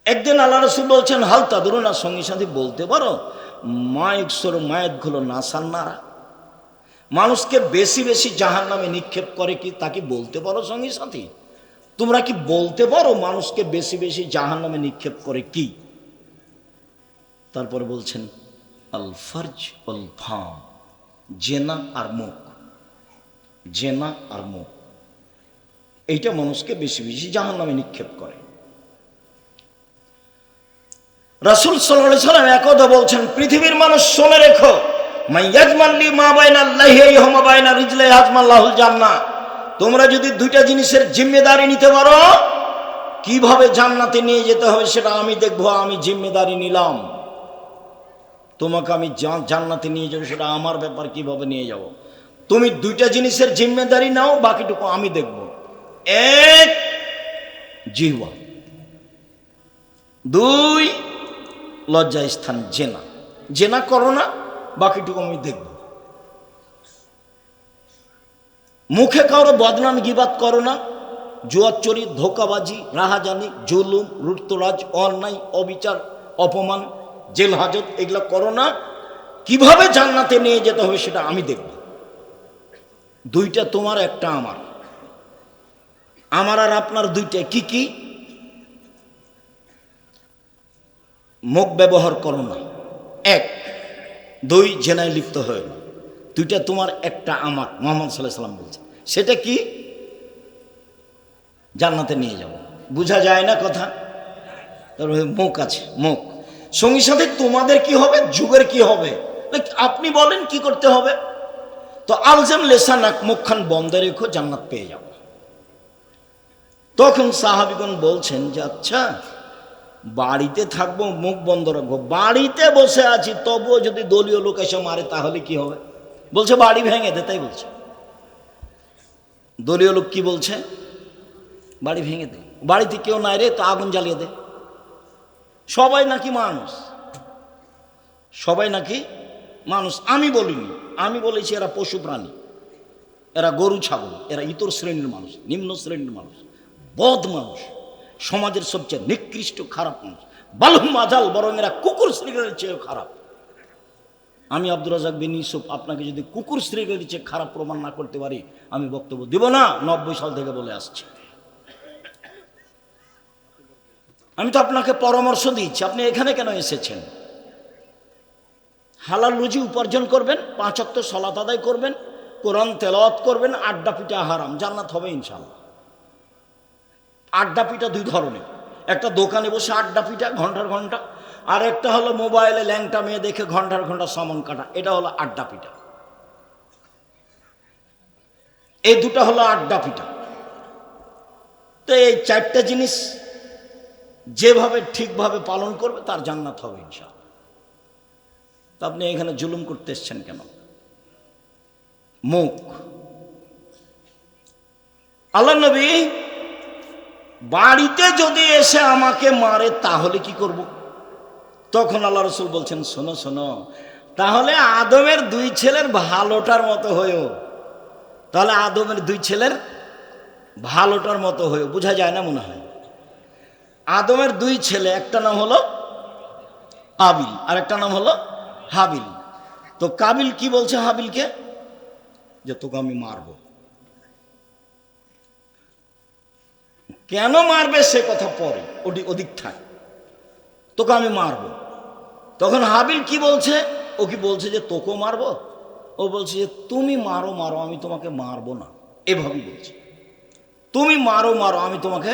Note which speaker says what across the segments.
Speaker 1: একদিন আল্লাহ রাসূল বলছেন, হাল তাদরুনা, সঙ্গী সাথী বলতে পারো মায়ের মায়েতগুলো নাসান্নারা, মানুষকে বেশি বেশি জাহান্নামে নিক্ষেপ করে কি, তা কি বলতে পারো সঙ্গী সাথী? তোমরা কি বলতে পারো মানুষকে বেশি বেশি জাহান্নামে নিক্ষেপ করে কি? তারপরে বলছেন আল ফারজ আল ফাম, জেনা আর মুখ, জেনা আর মুখ, এইটা মানুষকে বেশি বেশি জাহান্নামে নিক্ষেপ করে। রাসূল সাল্লাল্লাহু আলাইহি সাল্লাম একদা বলছেন, পৃথিবীর মানুষ শুনে রেখো, মাইয়াজমাল্লি মা বাইনা লাইহি ওয়া মা বাইনা রিজলাই আজমাল্লাহুল জান্নাহ, তোমরা যদি দুইটা জিনিসের জিম্মেদারি নিতে পারো, কিভাবে জান্নাতে নিয়ে যেতে হবে সেটা আমি দেখবো, আমি জিম্মেদারি নিলাম, তোমাকে আমি জান্নাতে নিয়ে যাবো, সেটা আমার ব্যাপার, কিভাবে নিয়ে যাব। তুমি দুইটা জিনিসের জিম্মেদারি নাও, বাকিটুকু আমি দেখব। এক, জিহ্বা, দুই, লজ্জা স্থান জেনা, জেনা করো না, বাকিটুকু আমি দেখব। মুখে কারো বদনাম গীবাত করো না, জুয়াচুরি, ধোকাবাজি, রাহাজানি, জুলুম, লুটতরাজ, অন্যায়, অবিচার, অপমান, জেল হাজত, এগুলো করো না। কিভাবে জান্নাতে নিয়ে যেতে হবে সেটা আমি দেখব। দুইটা তোমার, একটা আমার, আমার আর আপনার দুইটা কি কি? মুখ ব্যবহার করো না, এক। দুই, জেনায় লিপ্ত হয় না। দুইটা তোমার, একটা আমার। মুহাম্মদ সাল্লাল্লাহু আলাইহি সাল্লাম বলছে, সেটা কি? জান্নাতে নিয়ে যাব। বোঝা যায় না কথা? তারপরে মুখ আছে, মুখ। সঙ্গী সাথে তোমাদের কি হবে, যুগের কি হবে, আপনি বলেন কি করতে হবে? তো আলজাম লেসানাক, মুখখান বন্ধ রেখো, জান্নাত পেয়ে যাব। তখন সাহাবীগণ বলছেন যে আচ্ছা, বাড়িতে থাকবো, মুখ বন্ধ রাখবো, বাড়িতে বসে আছি তবুও যদি দলীয় লোক এসে মারে তাহলে কি হবে? বলছে বাড়ি ভেঙে দে। তাই বলছে। দলীয় লোক কি বলছে? বাড়ি ভেঙে দে। বাড়িতে কেউ নাই রে, তো আগুন জ্বালিয়ে দে। সবাই নাকি মানুষ, সবাই নাকি মানুষ। আমি বলিনি, আমি বলেছি এরা পশু প্রাণী, এরা গরু ছাগল, এরা ইতর শ্রেণীর মানুষ, নিম্ন শ্রেণীর মানুষ, বদ মানুষ, সমাজের সবচেয়ে নিকৃষ্ট খারাপ মানুষ। বালহুম আজাল, বরং এরা কুকুর শ্রীগালের চেয়েও খারাপ। আমি আব্দুর রাজ্জাক বিন ইউসুফ আপনাকে যদি কুকুর শ্রীগালের চেয়ে খারাপ প্রমাণ না করতে পারি, আমি বক্তব্য দিব না। 90 সাল থেকে বলে আসছি। আমি তো আপনাকে পরামর্শ দিচ্ছি, আপনি এখানে কেন এসেছেন? হালাল রুজি উপার্জন করবেন, 5 ওয়াক্ত সালাত আদায় করবেন, কোরআন তেলাওয়াত করবেন, আড্ডা পিটা হারাম, জান্নাত হবে ইনশাআল্লাহ। আড্ডা পিটা দুই ধরনের, একটা দোকানে বসে আড্ডা পিটা ঘন্টার ঘন্টা, আর একটা হলো মোবাইলে ল্যাংটা মেয়ে দেখে ঘন্টার ঘন্টা সামন কাটা, এটা হলো আড্ডা পিটা। এই দুটা হলো আড্ডা পিটা। তো এই 4টা জিনিস যেভাবে ঠিকভাবে পালন করবে তার জান্নাত হবে ইনশাআল্লাহ। তা আপনি এখানে জুলুম করতে এসছেন কেন? মুখ। আল্লাহ নবী বাড়িতে যদি এসে আমাকে মারে তাহলে কি করব? তখন আল্লাহ রাসূল বলছেন, শোনো শোনো, তাহলে আদমের 2 ছেলের ভালোটার মতো হয়েও, তাহলে আদমের 2 ছেলের ভালোটার মতো হয়েও। বোঝা যায় না মনে হয়? আদমের 2 ছেলে, একটা নাম হলো কাবিল আর একটা নাম হলো হাবিল। তো কাবিল কি বলছে হাবিলকে? যে তোকে আমি মারব। কেন মারবে সে কথা পরে, ওদিক থাক, তোকে আমি মারব। তখন হাবিল কি বলছে? ও কি বলছে যে তোকেও মারবো? ও বলছে যে তুমি মারো মারো, আমি তোমাকে মারবো না। এভাবেই বলছে, তুমি মারো মারো, আমি তোমাকে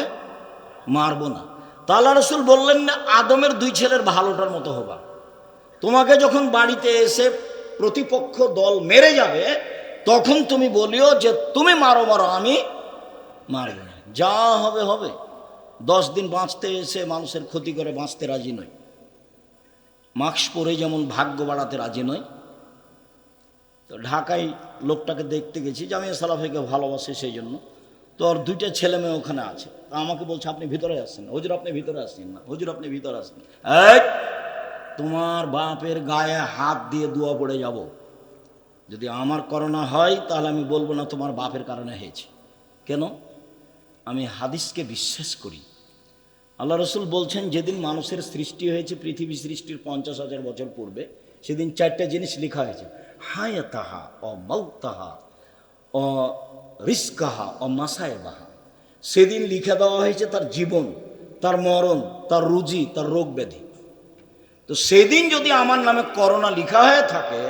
Speaker 1: মারবো না। তা আল্লাহ রাসূল বললেন না আদমের 2 ছেলের ভালোটার মতো হবা। তোমাকে যখন বাড়িতে এসে প্রতিপক্ষ দল মেরে যাবে, তখন তুমি বলিও যে তুমি মারো মারো, আমি মারব না। যা হবে হবে। 10 দিন বাঁচতে এসে মানুষের ক্ষতি করে বাঁচতে রাজি নয়। মাস্ক পরে যেমন ভাগ্য বাড়াতে রাজি নয়। তো ঢাকায় লোকটাকে দেখতে গেছি, জামিয়া সালাফিকে ভালোবাসে সেই জন্য। তো ওর 2টা ছেলে মেয়ে ওখানে আছে। আমাকে বলছে আপনি ভিতরে আসছেন না। হুজুর আপনি ভিতরে আসছেন না, হুজুর আপনি ভিতরে আসছেন। এই, তোমার বাপের গায়ে হাত দিয়ে দোয়া পড়ে যাব। যদি আমার করোনা হয় তাহলে আমি বলবো না তোমার বাপের কারণে হয়েছে। কেন? আমি হাদিসকে বিশ্বাস করি। আল্লাহ রসুল বলছেন, যেদিন মানুষের সৃষ্টি হয়েছে পৃথিবী সৃষ্টির 50,000 বছর পূর্বে, সেদিন 4টা জিনিস লেখা হয়েছে: হায়াতাহা ও মাউতাহা ও রিস্কাহা ও মাসায়েবাহা। সেদিন লিখে দেওয়া হয়েছে তার জীবন, তার মরণ, তার রুজি, তার রোগ ব্যাধি। তো সেদিন যদি আমার নামে করোনা লিখা হয়ে থাকে,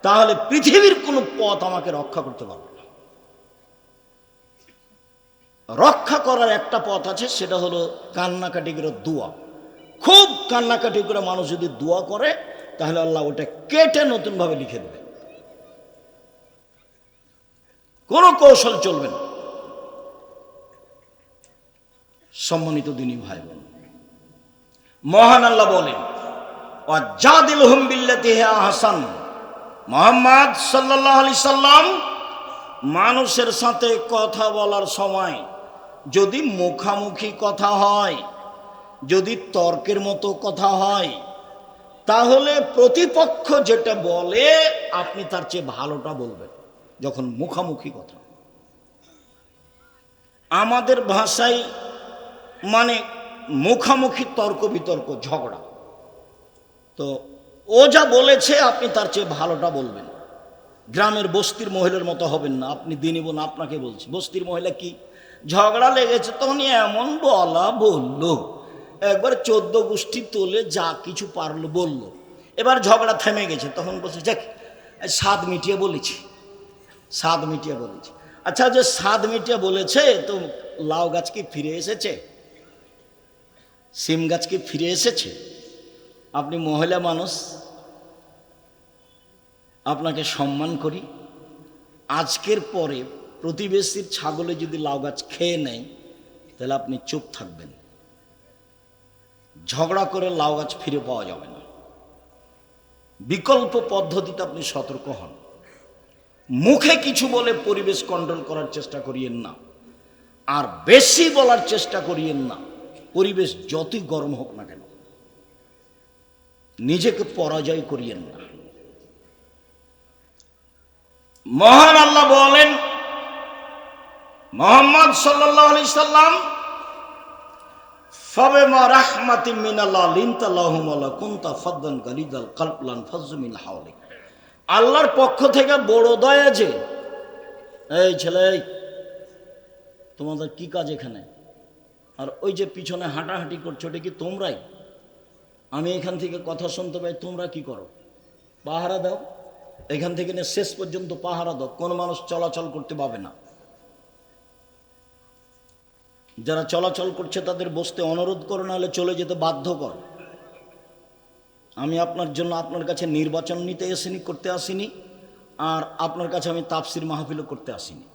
Speaker 1: তাহলে পৃথিবীর কোনো পথ আমাকে রক্ষা করতে পারবে না। রক্ষা করার একটা পথ আছে, সেটা হলো কান্নাকাটি করে দোয়া। খুব কান্নাকাটি করে মানুষ যদি দোয়া করে, তাহলে আল্লাহ ওটা কেটে নতুনভাবে লিখে দেবে। কোনো কৌশল চলবে না। সম্মানিত দিনী ভাই বোন, মহান আল্লাহ বলেন, ওয়াজাদিলহুম বিল্লাতি হিয়া আহসান। মুহাম্মদ সাল্লাল্লাহু আলাইহি সাল্লাম মানুষের সাথে কথা বলার সময় যদি মুখামুখি কথা হয়, যদি তর্কের মতো কথা হয়, তাহলে প্রতিপক্ষ যেটা বলে আপনি তার চেয়ে ভালোটা বলবেন। যখন মুখামুখি কথা, আমাদের ভাষায় মানে মুখামুখি তর্ক বিতর্ক, ঝগড়া। তো ও যা বলেছে আপনি তার চেয়ে ভালোটা বলবেন। গ্রামের বস্তির মহিলার মতো হবেন না। আপনি দিনী বোন, আপনাকে বলছি, বস্তির মহিলা কি, ঝগড়া লেগেছে তখন এমন বলা বললো, একবার 14 গোষ্ঠী তোলে যা কিছু পারলো বললো। এবার ঝগড়া থেমে গেছে, তখন বলছে যাক স্বাদ মিটিয়ে বলেছি, স্বাদ মিটিয়ে বলেছি। আচ্ছা, যে স্বাদ মিটিয়ে বলেছে, তো লাউ গাছ কি ফিরে এসেছে? সিম গাছ কি ফিরে এসেছে? আপনি মহিলা মানুষ, আপনাকে সম্মান করি। আজকের পরে প্রতিবেশীর ছাগলে যদি লাউ গাছ খেয়ে নেয়, তাহলে আপনি চুপ থাকবেন। ঝগড়া করে লাউ গাছ ফিরে পাওয়া যাবে না। বিকল্প পদ্ধতিতে আপনি সতর্ক হন। মুখে কিছু বলে পরিবেশ কন্ট্রোল করার চেষ্টা করিয়েন না, আর বেশি বলার চেষ্টা করিয়েন না। পরিবেশ যতই গরম হোক না কেন, নিজেকে পরাজয় করিয়েন না। মহান আল্লাহ বলেন, মুহাম্মদ সাল্লাল্লাহু আলাইহি সাল্লাম, ফাবিমা রাহমাতিন মিনাল্লাহ লিনতা লাহুম ওয়া কুনতা ফাদদান গালিদাল কলব লানফাযু মিন হাওলিক। আল্লাহর পক্ষ থেকে বড় দয়া যে, এই ছেলে, তোমাদের কি কাজ এখানে? আর ওই যে পিছনে হাঁটাহাঁটি করছো, এটা কি তোমরাই? আমি এখান থেকে কথা শুনতে পাই, তোমরা কি করো? পাহারা দাও। এখান থেকে নিয়ে শেষ পর্যন্ত পাহারা দাও, কোনো মানুষ চলাচল করতে পাবে না। যারা চলাচল করছে তাদের বসতে অনুরোধ করো, না হলে চলে যেতে বাধ্য করো। আমি আপনার জন্য আপনার কাছে নির্বাচন নিতে করতে আসিনি, আর আপনার কাছে আমি তাফসির মাহফিলও করতে আসিনি,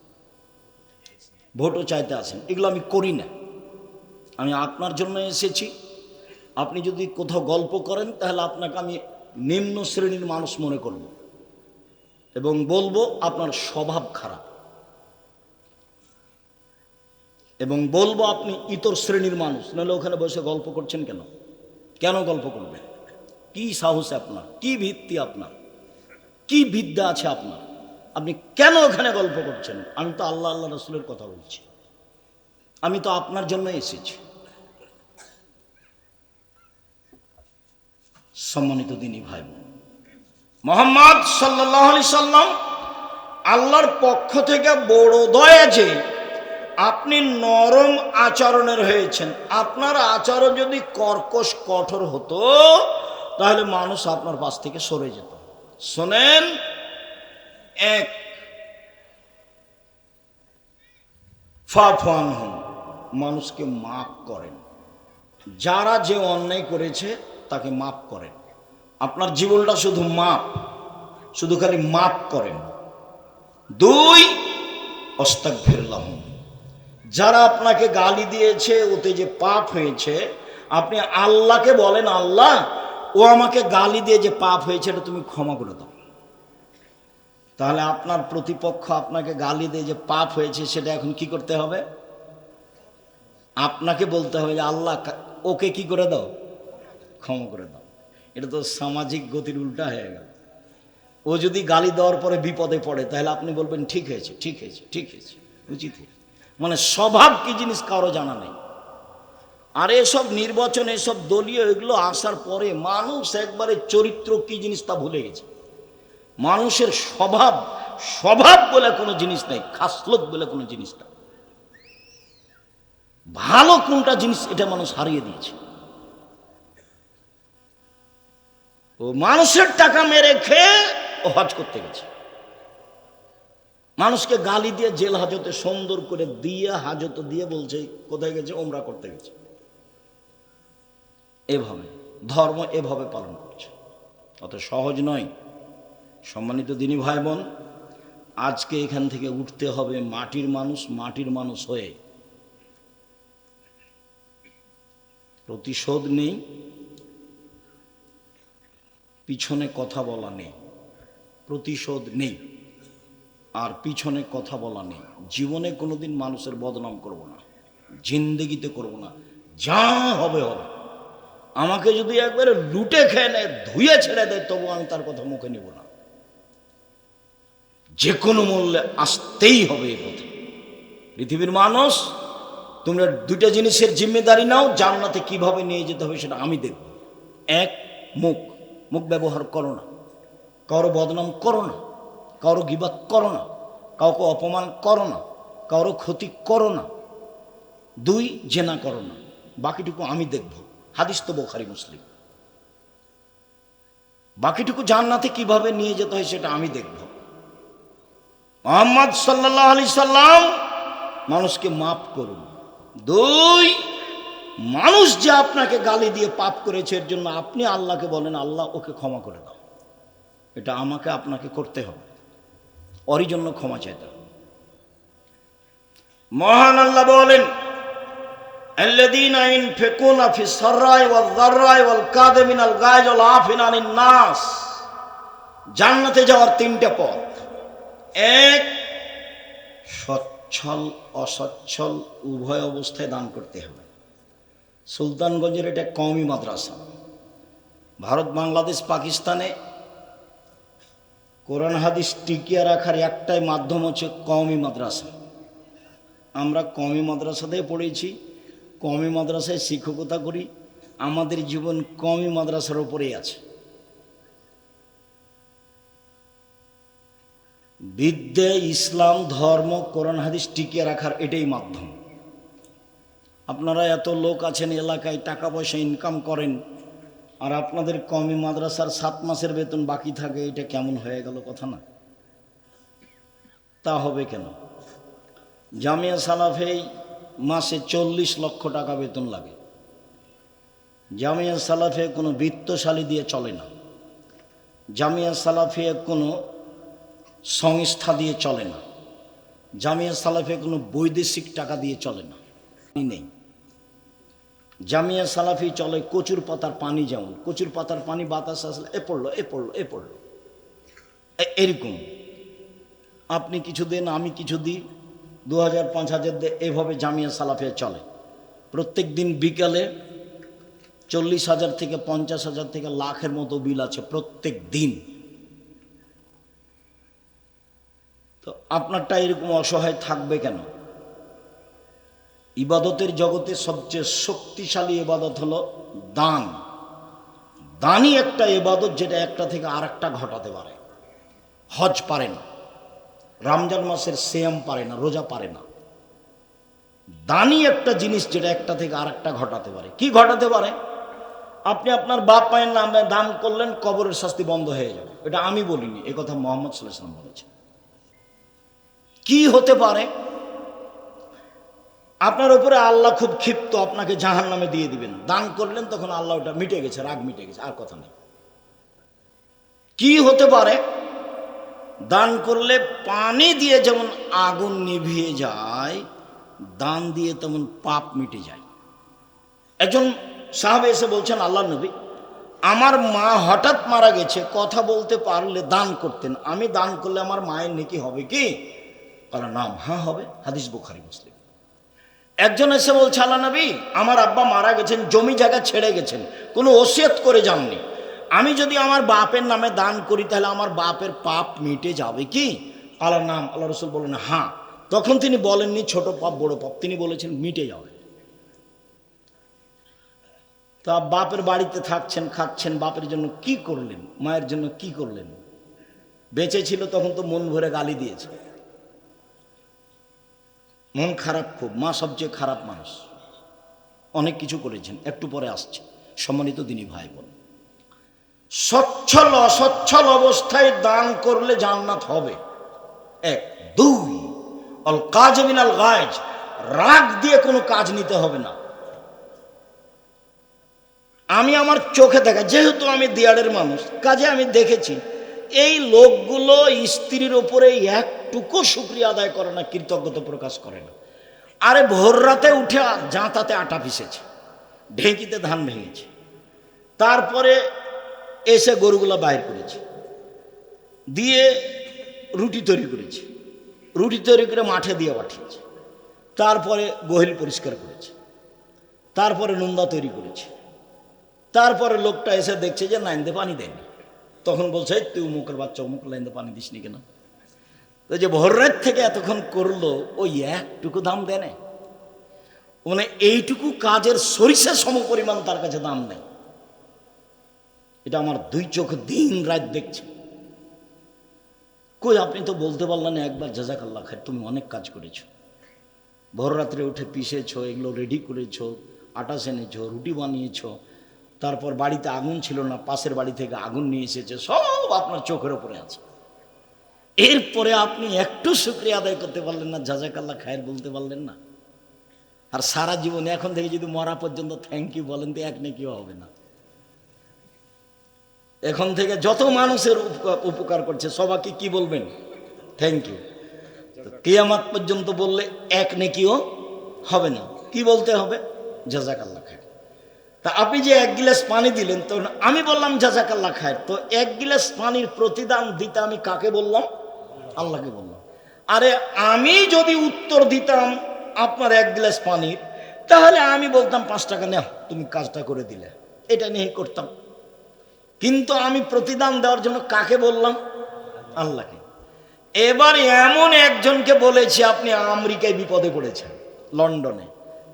Speaker 1: ভোটও চাইতে আসেন, এগুলো আমি করি না। আমি আপনার জন্য এসেছি। আপনি যদি কোথাও গল্প করেন, তাহলে আপনাকে আমি নিম্ন শ্রেণীর মানুষ মনে করব এবং বলবো আপনার স্বভাব খারাপ, এবং বলবো আপনি ইতর শ্রেণীর মানুষ। নাহলে ওখানে বসে গল্প করছেন কেন? কেন গল্প করবেন? কি সাহস আপনার? কি ভিত্তি আপনার? কি বিদ্যা আছে আপনার? আপনি কেন ওখানে গল্প করছেন? আমি তো আল্লাহ আল্লাহ রসুলের কথা বলছি। আমি তো আপনার জন্য এসেছি। সম্মানিত দিনী ভাই বোন, মুহাম্মদ সাল্লাল্লাহু আলাইহি সাল্লাম আল্লাহর পক্ষ থেকে বড় দয়া যে আপনি নরম আচরণের হয়েছেন। আপনার আচরণ যদি কর্কশ কঠোর হতো, তাহলে মানুষ আপনার পাশ থেকে সরে যেত। শোনেন, এক, ফাফু আনহুম, মানুষকে মাফ করেন। যারা যে অন্যায় করেছে তাকে মাফ করেন। আপনার জীবনটা শুধু মাপ, শুধু খালি মাপ করেন। দুই, আস্তাগফির লাহুম, যারা আপনাকে গালি দিয়েছে, ওতে যে পাপ হয়েছে, আপনি আল্লাহকে বলেন, আল্লাহ, ও আমাকে গালি দিয়ে যে পাপ হয়েছে, এটা তুমি ক্ষমা করে দাও। তাহলে আপনার প্রতিপক্ষ আপনাকে গালি দিয়ে যে পাপ হয়েছে, সেটা এখন কি করতে হবে? আপনাকে বলতে হবে যে আল্লাহ, ওকে কি করে দাও? ক্ষমা করে দাও। এটা তো সামাজিক গতির উল্টা হয়ে গেল। ও যদি গালি দেওয়ার পরে বিপদে পড়ে, তাহলে আপনি বলবেন ঠিক হয়েছে, ঠিক হয়েছে, ঠিক হয়েছে, উচিত হয়েছে। মানে স্বভাব কি জিনিস কারো জানা নেই। আর এসব নির্বাচন, এসব দলীয় এগুলো আসার পরে মানুষ একবারে চরিত্র কি জিনিস তা ভুলে গেছে। মানুষের স্বভাব, স্বভাব বলে কোনো জিনিস নাই, খাসলত বলে কোনো জিনিস নাই, ভালো কোনটা জিনিস এটা মানুষ হারিয়ে দিয়েছে। ও মানুষের টাকা মেরে খেয়ে ও হজ করতে গেছে, মানুষকে গালি দিয়ে জেল হাজতে সুন্দর করে দিয়ে হাজত দিয়ে বলছে কোথায় গেছে, ওমরা করতে গেছে। এভাবে ধর্ম এভাবে পালন করছে, অত সহজ নয়। সম্মানিত দিনী ভাই বোন, আজকে এখান থেকে উঠতে হবে মাটির মানুষ, মাটির মানুষ হয়ে। প্রতিশোধ নেই, পিছনে কথা বলা নেই, প্রতিশোধ নেই, আর পিছনে কথা বলা নেই। জীবনে কোনোদিন মানুষের বদনাম করব না, জিন্দেগিতে করব না, যা হবে হবে। আমাকে যদি একবারে লুটে খেয়ে নেয়, ধুয়ে ছেড়ে দেয়, তবু আমি তার কথা মুখে নেব না। যে কোনো মূল্যে আসতেই হবে এ পথে। পৃথিবীর মানুষ, তোমরা দুইটা জিনিসের জিম্মেদারি নাও, জান্নাতে কিভাবে নিয়ে যেতে হবে সেটা আমি দেখব। এক, মুখ, মুখ ব্যবহার করো না, কারো বদনাম করো না, কারো গীবাত করো না, কাউকে অপমান করো না, কারো ক্ষতি করো না। দুই, জেনা করো না, বাকিটুকু আমি দেখব। হাদিস তো বুখারী মুসলিম। বাকিটুকু জান্নাতে কিভাবে নিয়ে যেতে হয় সেটা আমি দেখব। মুহাম্মদ সাল্লাল্লাহু আলাইহি সাল্লাম মানুষকে মাফ করুন। দুই, মানুষ যে আপনাকে গালি দিয়ে পাপ করেছে এর জন্য আপনি আল্লাহকে বলেন আল্লাহ ওকে ক্ষমা করে দাও। এটা আমাকে আপনাকে করতে হবে, ওরই জন্য ক্ষমা চাইতে হবে। মহান আল্লাহ বলেন, আল্লাযীনা ইনফিকুনা ফিস সাররাই ওয়াল যাররাই ওয়াল কাযিমিনাল গায়জ ওয়াল আফিনা আনিন নাস। জান্নাতে যাওয়ার তিনটা পথ। এক, সচ্ছল অসচ্ছল উভয় অবস্থায় দান করতে হবে। সুলতানগঞ্জের এটা কওমি মাদ্রাসা। ভারত, বাংলাদেশ, পাকিস্তানে কোরআন হাদিস টিকিয়ে রাখার একটাই মাধ্যম হচ্ছে কওমি মাদ্রাসা। আমরা কওমি মাদ্রাসাতেই পড়েছি, কওমি মাদ্রাসায় শিক্ষকতা করি, আমাদের জীবন কওমি মাদ্রাসার উপরেই আছে। বিদ্যে, ইসলাম ধর্ম, কোরআন হাদিস টিকিয়ে রাখার এটাই মাধ্যম। আপনারা এত লোক আছেন এলাকায়, টাকা পয়সা ইনকাম করেন, আর আপনাদের কওমি মাদ্রাসার 7 মাসের বেতন বাকি থাকে, এটা কেমন হয়ে গেল কথা না? তা হবে কেন? জামিয়া সালাফে মাসে 40 লক্ষ টাকা বেতন লাগে। জামিয়া সালাফে কোনো বৃত্তশালী দিয়ে চলে না, জামিয়া সালাফে কোনো সংস্থা দিয়ে চলে না, জামিয়া সালাফে কোনো বৈদেশিক টাকা দিয়ে চলে না, নেই। জামিয়া সালাফি চলে কচুর পাতার পানি, যেমন কচুর পাতার পানি বাতাস আসলে এ পড়লো এ পড়লো এ পড়লো, এরকম। আপনি কিছু দেন, আমি কিছু দিই, 2000 5000 দিয়ে, এভাবে জামিয়া সালাফিয়া চলে। প্রত্যেক দিন বিকালে 40,000 থেকে 50,000 থেকে লাখের মতো বিল আছে প্রত্যেক দিন। তো আপনারটা এরকম অসহায় থাকবে কেন? ইবাদতের জগতে সবচেয়ে শক্তিশালী ইবাদত হলো দান। দানই একটা ইবাদত যেটা একটা থেকে আরেকটা ঘটাতে পারে। হজ পারে না, রমজান মাসের সিয়াম পারে না, রোজা পারে না। দানই একটা জিনিস যেটা একটা থেকে আরেকটা ঘটাতে পারে। কি ঘটাতে পারে? আপনি আপনার বাপ মায়ের নামে দান করলেন, কবরের শাস্তি বন্ধ হয়ে যাবে। এটা আমি বলিনি, এ কথা মুহাম্মদ সাল্লাল্লাহু আলাইহি ওয়াসাল্লাম বলেছেন। কি হতে পারে? আপনার উপরে আল্লাহ খুব ক্ষিপ্ত, আপনাকে জাহান্নামে দিয়ে দিবেন। দান করলেন, তখন আল্লাহ ওটা মিটে গেছে, রাগ মিটে গেছে, আর কথা নেই। কি হতে পারে? দান করলে পানি দিয়ে যেমন আগুন নিভিয়ে যায়, দান দিয়ে তেমন পাপ মিটে যায়। একজন সাহাবে এসে বলছেন, আল্লাহর নবী, আমার মা হঠাৎ মারা গেছে, কথা বলতে পারলে দান করতেন, আমি দান করলে আমার মায়ের নেকি হবে কি? বলে নাম, হ্যাঁ হবে। হাদিস বুখারী মুসলিম। একজন এসে বলছে, আল্লাহ নবী, আমার আব্বা মারা গেছেন, জমি জায়গা ছেড়ে গেছেন, কোনো ওসিয়ত করে যাননি, আমি যদি আমার বাপের নামে দান করি তাহলে আমার বাপের পাপ মিটে যাবে কি? আল্লাহর নাম, আল্লাহ রসুল বলেন হ্যাঁ। তখন তিনি বলেননি ছোট পাপ বড় পাপ, তিনি বলেছেন মিটে যাবে। তা বাপের বাড়িতে থাকছেন, খাচ্ছেন, বাপের জন্য কি করলেন, মায়ের জন্য কি করলেন? বেঁচে ছিল তখন তো মন ভরে গালি দিয়েছে, মন খারাপ খুব, মা সবচেয়ে খারাপ মানুষ, অনেক কিছু করেছেন, একটু পরে আসছে। সম্মানিত দিনী ভাই বোন, সচ্ছল অসচ্ছল অবস্থায় দান করলে জান্নাত হবে, এক। দুই, অল কাজ মিনাল গায়জ, রাগ দিয়ে কোনো কাজ নিতে হবে না। আমি আমার চোখে দেখা, যেহেতু আমি দিয়াড়ের মানুষ, কাজে আমি দেখেছি এই লোকগুলো স্ত্রীর ওপরে একটুকু শুকরিয়া আদায় করে না, কৃতজ্ঞতা প্রকাশ করে না। আরে ভোর রাতে উঠে জাঁতাতে আটা পিষেছে, ঢেঁকিতে ধান ভেঙেছে, তারপরে এসে গরুগুলা বাইর করেছে, দিয়ে রুটি তৈরি করেছে, রুটি তৈরি করে মাঠে দিয়ে পাঠিয়েছে, তারপরে গোহিল পরিষ্কার করেছে, তারপরে নুন্দা তৈরি করেছে, তারপরে লোকটা এসে দেখছে যে লাইনতে পানি দেয়নি, তখন বলছে তুই মুখের বাচ্চা, মুখ লাইনতে পানি দিসনি কেন? তো যে ভোর রাত থেকে এতক্ষণ করলো, ওই একটুকু দাম দেয় না, মানে এইটুকু কাজের সরিষা সম পরিমাণ তার কাছে দাম নেই। এটা আমার দুই চোখ দিন রাত দেখছে। কই আপনি তো বলতে পারলেন একবার জাযাকাল্লাহ খায়ের, তুমি অনেক কাজ করেছো, ভোর রাত্রে উঠে পিষেছো, এগুলো রেডি করেছো, আটা সেনেছো, রুটি বানিয়েছো, তারপর বাড়িতে আগুন ছিল না, পাশের বাড়ি থেকে আগুন নিয়ে এসেছে, সব আপনার চোখের ওপরে আছে। এরপরে আপনি একটু শুকরিয়া আদায় করতে পারলেন না, জাযাকাল্লাহ খায়ের বলতে পারলেন না? আর সারা জীবনে এখন থেকে যদি মরা পর্যন্ত থ্যাংক ইউ বলেন তো এক নেকিও হবে না। এখন থেকে যত মানুষের উপকার করছে সবাইকে কি বলবেন? Thank you. কিয়ামত পর্যন্ত বললে এক নেকিও হবে না। কি বলতে হবে? জাযাকাল্লাহ খায়ের। তা আপনি যে এক গিলাস পানি দিলেন, তো আমি বললাম জাযাকাল্লাহ খায়ের, তো এক গিলাস পানির প্রতিদান দিতে আমি কাকে বললাম? আল্লাহকে বললাম। আরে আমি যদি উত্তর দিতাম আপনার এক গ্লাস পানির, তাহলে আমি বলতাম 5 টাকা নাও, তুমি কাজটা করে দিলে, এটা নিয়ে করতাম। কিন্তু আমি প্রতিদান দেওয়ার জন্য কাকে বললাম? আল্লাহকে। এবার এমন একজনকে বলেছি আপনি আমেরিকায় বিপদে পড়েছেন, লন্ডনে,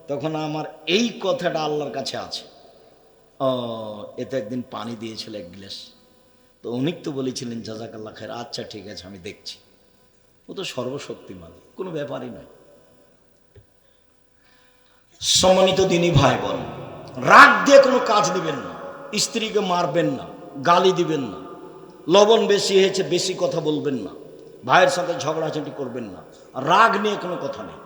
Speaker 1: তখন আমার এই কথাটা আল্লাহর কাছে আছে, ও এতে একদিন পানি দিয়েছিল এক গ্লাস, তো উনি তো বলেছিলেন জাযাকাল্লাহ খায়ের, আচ্ছা ঠিক আছে আমি দেখছি। ও তো সর্বশক্তিমান, কোনো ব্যাপারই নয়। সম্মানিত দিনী ভাই বোন, রাগ দিয়ে কোনো কাজ দিবেন না, স্ত্রীকে মারবেন না, গালি দিবেন না, লবণ বেশি হয়েছে বেশি কথা বলবেন না, ভাইয়ের সাথে ঝগড়াঝাটি করবেন না, রাগ নিয়ে কোনো কথা নেই।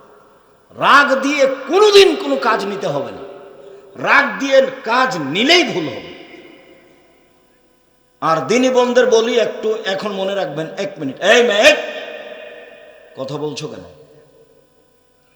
Speaker 1: রাগ দিয়ে কোনোদিন কোনো কাজ নিতে হবে না, রাগ দিয়ে কাজ নিলেই ভুল হবে। আর দিনী বোনদের বলি একটু এখন মনে রাখবেন, 1 মিনিট, এই মেয়ে কথা বলছো কেন?